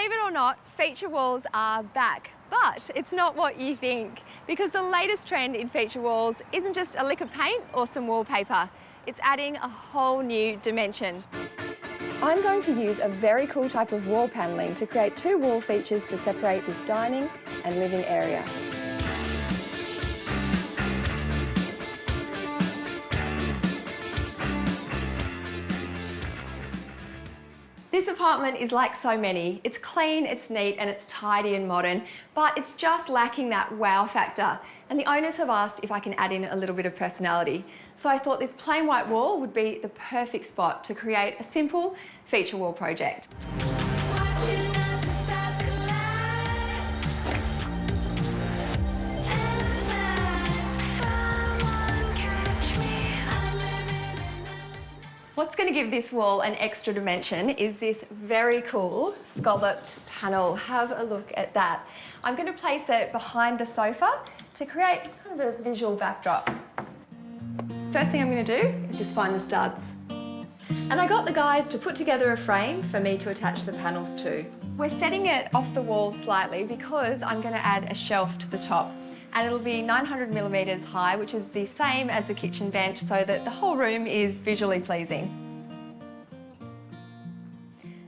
Believe it or not, feature walls are back. But it's not what you think, because the latest trend in feature walls isn't just a lick of paint or some wallpaper. It's adding a whole new dimension. I'm going to use a very cool type of wall panelling to create two wall features to separate this dining and living area. This apartment is like so many. It's clean, it's neat, and it's tidy and modern, but it's just lacking that wow factor. And the owners have asked if I can add in a little bit of personality. So I thought this plain white wall would be the perfect spot to create a simple feature wall project. What's going to give this wall an extra dimension is this very cool scalloped panel. Have a look at that. I'm going to place it behind the sofa to create kind of a visual backdrop. First thing I'm going to do is just find the studs. And I got the guys to put together a frame for me to attach the panels to. We're setting it off the wall slightly because I'm going to add a shelf to the top. And it'll be 900 millimetres high, which is the same as the kitchen bench, so that the whole room is visually pleasing.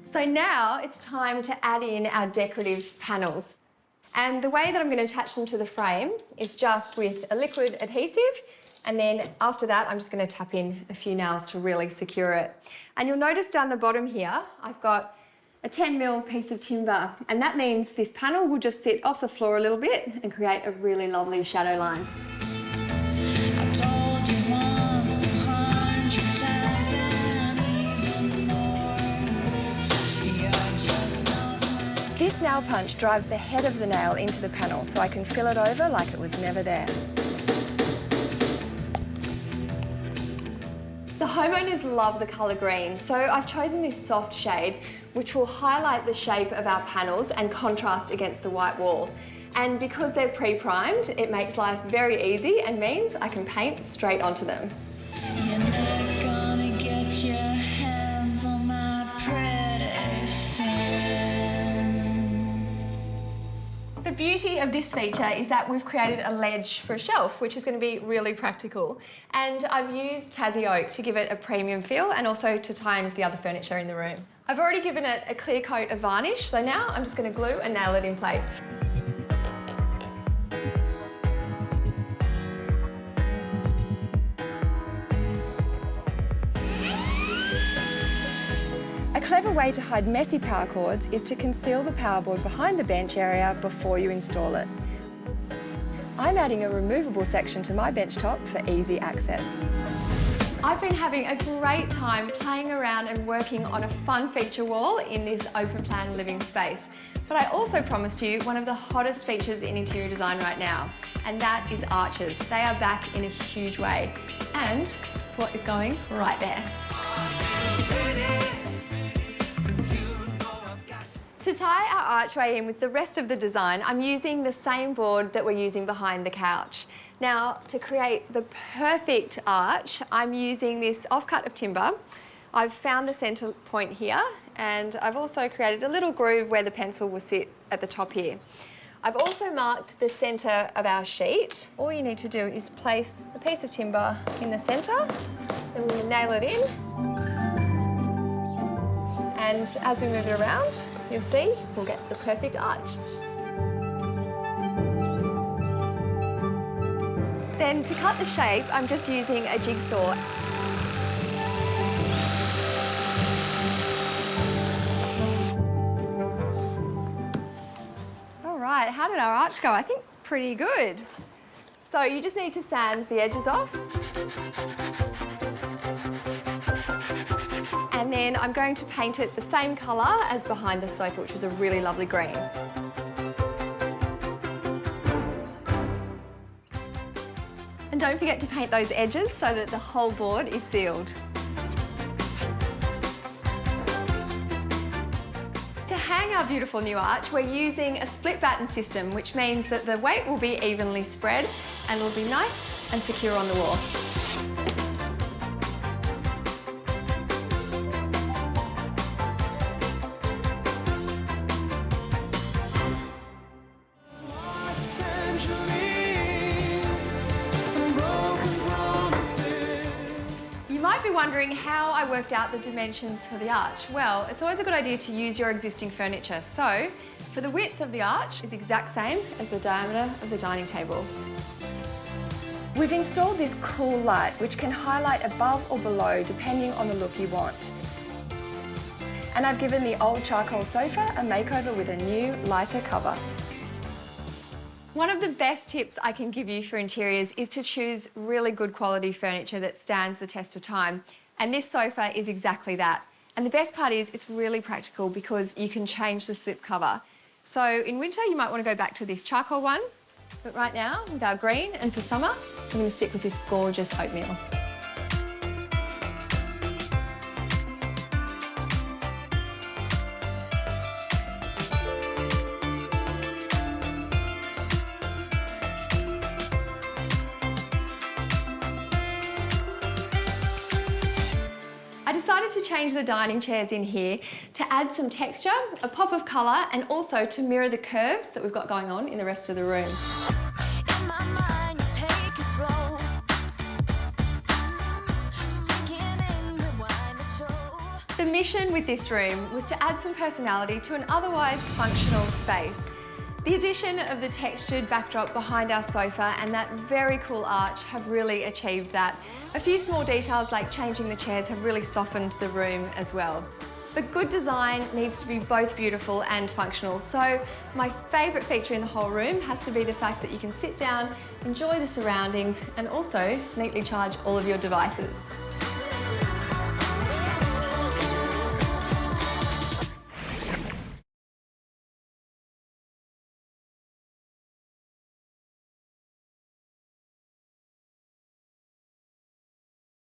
So now it's time to add in our decorative panels. And the way that I'm going to attach them to the frame is just with a liquid adhesive, and then after that I'm just going to tap in a few nails to really secure it. And you'll notice down the bottom here I've got a 10mm piece of timber, and that means this panel will just sit off the floor a little bit and create a really lovely shadow line. This nail punch drives the head of the nail into the panel so I can fill it over like it was never there. The homeowners love the colour green, so I've chosen this soft shade which will highlight the shape of our panels and contrast against the white wall. And because they're pre-primed, it makes life very easy and means I can paint straight onto them. You're not gonna get your hands on my pretty thing. The beauty of this feature is that we've created a ledge for a shelf, which is going to be really practical. And I've used Tassie oak to give it a premium feel and also to tie in with the other furniture in the room. I've already given it a clear coat of varnish, so now I'm just going to glue and nail it in place. A clever way to hide messy power cords is to conceal the power board behind the bench area before you install it. I'm adding a removable section to my bench top for easy access. I've been having a great time playing around and working on a fun feature wall in this open plan living space. But I also promised you one of the hottest features in interior design right now, and that is arches. They are back in a huge way, and it's what is going right there. To tie our archway in with the rest of the design, I'm using the same board that we're using behind the couch. Now, to create the perfect arch, I'm using this offcut of timber. I've found the centre point here, and I've also created a little groove where the pencil will sit at the top here. I've also marked the centre of our sheet. All you need to do is place a piece of timber in the centre, then we're going to nail it in. And as we move it around, you'll see we'll get the perfect arch. Then to cut the shape, I'm just using a jigsaw. All right, how did our arch go? I think pretty good. So you just need to sand the edges off. And then I'm going to paint it the same colour as behind the sofa, which was a really lovely green. And don't forget to paint those edges so that the whole board is sealed. To hang our beautiful new arch, we're using a split batten system, which means that the weight will be evenly spread and will be nice and secure on the wall. wondering how I worked out the dimensions for the arch. Well, it's always a good idea to use your existing furniture. So, for the width of the arch is the exact same as the diameter of the dining table. We've installed this cool light which can highlight above or below depending on the look you want. And I've given the old charcoal sofa a makeover with a new, lighter cover. One of the best tips I can give you for interiors is to choose really good quality furniture that stands the test of time. And this sofa is exactly that. And the best part is it's really practical because you can change the slip cover. So in winter, you might want to go back to this charcoal one. But right now, with our green, and for summer, I'm going to stick with this gorgeous oatmeal. I decided to change the dining chairs in here to add some texture, a pop of colour, and also to mirror the curves that we've got going on in the rest of the room. The mission with this room was to add some personality to an otherwise functional space. The addition of the textured backdrop behind our sofa and that very cool arch have really achieved that. A few small details like changing the chairs have really softened the room as well. But good design needs to be both beautiful and functional. So my favourite feature in the whole room has to be the fact that you can sit down, enjoy the surroundings and also neatly charge all of your devices.